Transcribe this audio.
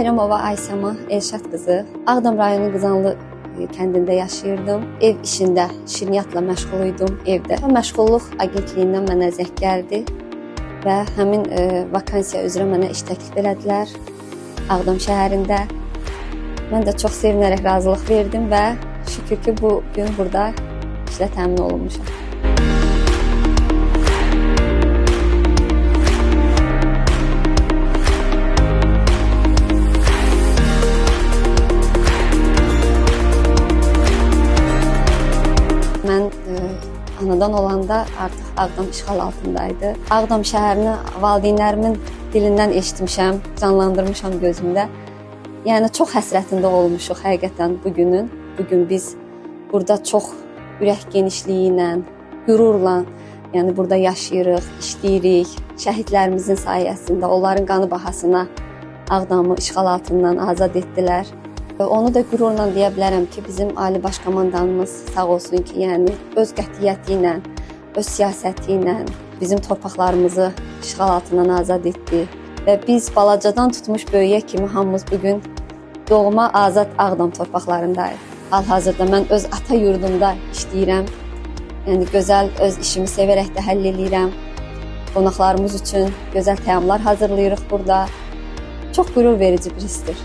Bayramova Aysəma Elşad qızı. Ağdam rayonu Qızanlı kəndində yaşayırdım. Ev işində şirniyyatla məşğul idim evdə. Məşğulluq agentliyindən mənə zəng gəldi və həmin vakansiya üzrə mənə iş təklif elədilər Ağdam şəhərində. Mən də çox sevinərək razılıq verdim və şükür ki, bu gün burada işlə təmin olunmuşam. Mən anadan olanda artıq Ağdam işğal altındaydı. Ağdam şəhərini valideynlərimin dilindən eşitmişəm, canlandırmışam gözümdə. Yəni çox həsrətində olmuşuq həqiqətən bugünün. Bugün biz burada çox ürək genişliyi ilə, qürurla, yəni burada yaşayırıq, işləyirik. Şəhidlərimizin sayəsində, onların qanı bahasına Ağdamı işğal altından azad etdilər. Onu da qürurla deyə bilərəm ki, bizim Ali Baş Komandanımız sağ olsun ki, yəni öz qətiyyəti ilə, öz siyasəti ilə bizim torpaqlarımızı işğal altından azad etdi. Və biz balacadan tutmuş böyüyə kimi hamımız bugün doğma azad Ağdam torpaqlarındayıq. Hal-hazırda mən öz ata yurdumda işləyirəm. Yəni gözəl öz işimi sevərək də həll edirəm. Qonaqlarımız üçün gözəl təamlar hazırlayırıq burada. Çox qürur verici bir hissdir.